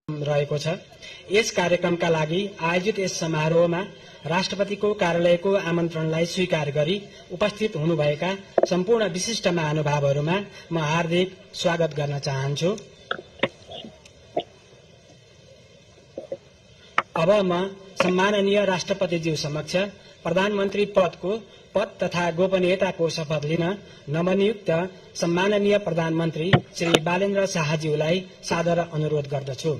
रहेको छ। यस कार्यक्रमका लागि आयोजित यस समारोहमा राष्ट्रपतिको कार्यालयको आमन्त्रणलाई स्वीकार गरी उपस्थित हुनुभएका सम्पूर्ण विशिष्ट महानुभावहरूमा म हार्दिक स्वागत गर्न चाहन्छु। अब म सम्माननीय राष्ट्रपतिज्यू समक्ष प्रधानमन्त्री पद तथा गोपनीयताको शपथ लिन नवनियुक्त सम्माननीय प्रधानमन्त्री श्री बालेन्द्र शाहज्यूलाई सादर अनुरोध गर्दछु।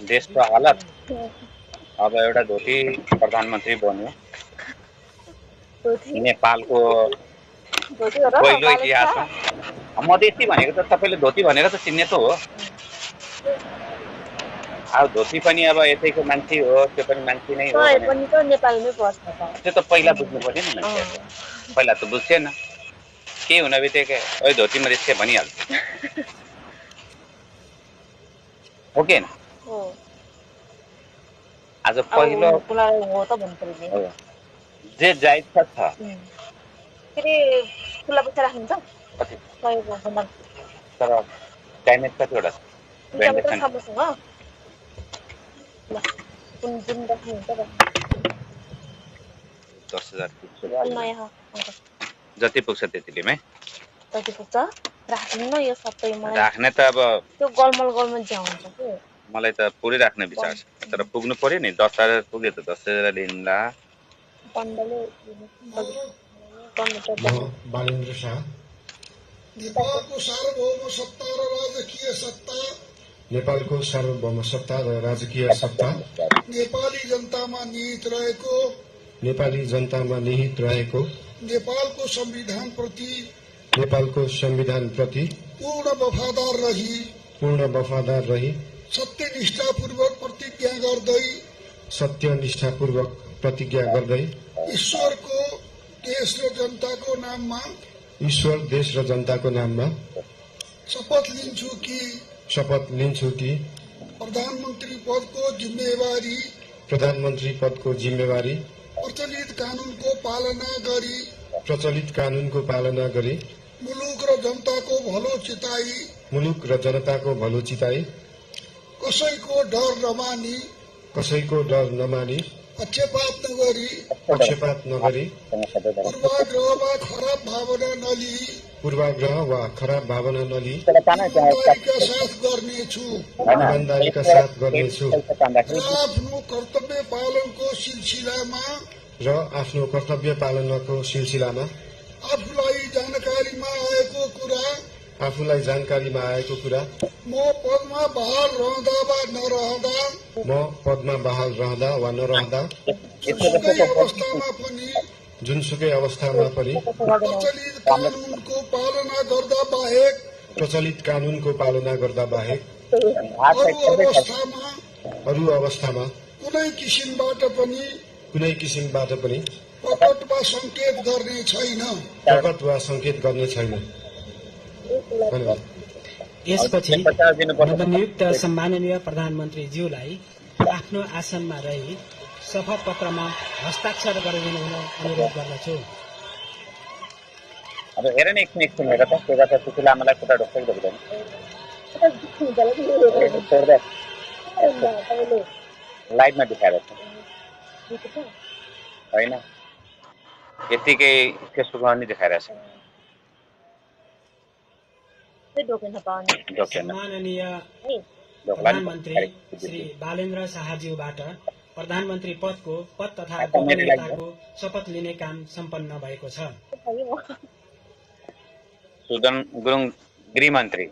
देशको हालत अब एउटा धोती प्रधानमन्त्री बन्यो। नेपालको पहिलो इतिहासमा मधेसी भनेको त सबैले धोती भनेर त चिन्ने त हो। अब धोती पनि अब यसैको मान्छे हो, त्यो पनि मान्छे नै हो पनि त नेपालमै पर्छ त। त्यो त पहिला बुझ्नु पर्यो नि मान्छे। पहिला त बुझ्थेन, के हुन बित्तिकै ओइ धोतीमा रिस्के भनिहाल्छ हो कि हैन? आज पहिलो हो त भन्नुपर्ने जे जायज छ फेरि खुला पैसा राख्नुहुन्छ कति तर डाइमेज कतिवटा छ? 10,000 जति पुग्छ त्यतिले मै जति पुग्छ राख्नु न यो सबै मलाई राख्ने त अब त्यो गलमल ज्याउँछ के मलाई त पुरै राख्ने विचार छ, तर पुग्नु पर्यो नि। 10,000 पुग्यो त 10,000 लिन्ला। बालेन्द्र शाह नेपालको सार्वभौम सत्ता र राजकीय सत्ता नेपाली जनतामा निहित रहेको नेपालको संविधान प्रति पूर्ण वफादार रही सत्यनिष्ठापूर्वक प्रतिज्ञा गर्दै ईश्वर देश र जनताको नाममा शपथ लिन्छु कि प्रधानमन्त्री पदको जिम्मेवारी प्रचलित कानूनको पालना गरी मुलुक र जनताको भलो चिताई कसैको डर नमानी पक्षपात नगरी पूर्वाग्रह वा खराब भावना नलिई ईमानदारीका साथ गर्नेछु र आफ्नो कर्तव्य पालनको सिलसिलामा आफूलाई जानकारीमा आएको कुरा म पदमा बहाल रहँदा वा नरहँदा जुनसुकै अवस्थामा पनि प्रचलित कानूनको पालना गर्दा बाहेक अरू अवस्थामा कुनै किसिमबाट पनि प्रकट वा संकेत गर्ने छैन। यसपछि नवनियुक्त सम्माननीय प्रधानमन्त्रीज्यूलाई आफ्नो आसनमा रही शपथ पत्रमा हस्ताक्षर गरिदिनु हुन अनुरोध गर्दछु। अब हेर न एकछिन हेर त के गर्छ सुशीला आमालाई खुट्टा ढोक्छ कि ढोक्दैन? लाइभमा देखाएर होइन, यतिकै फेसबुकमा पनि देखाइरहेछ। सम्माननीय प्रधानमन्त्री श्री बालेन्द्र शाहज्यूबाट प्रधानमन्त्री पद तथा गोपनीयताको शपथ लिने काम सम्पन्न भएको छ। सुदन गुरुङ गृहमन्त्री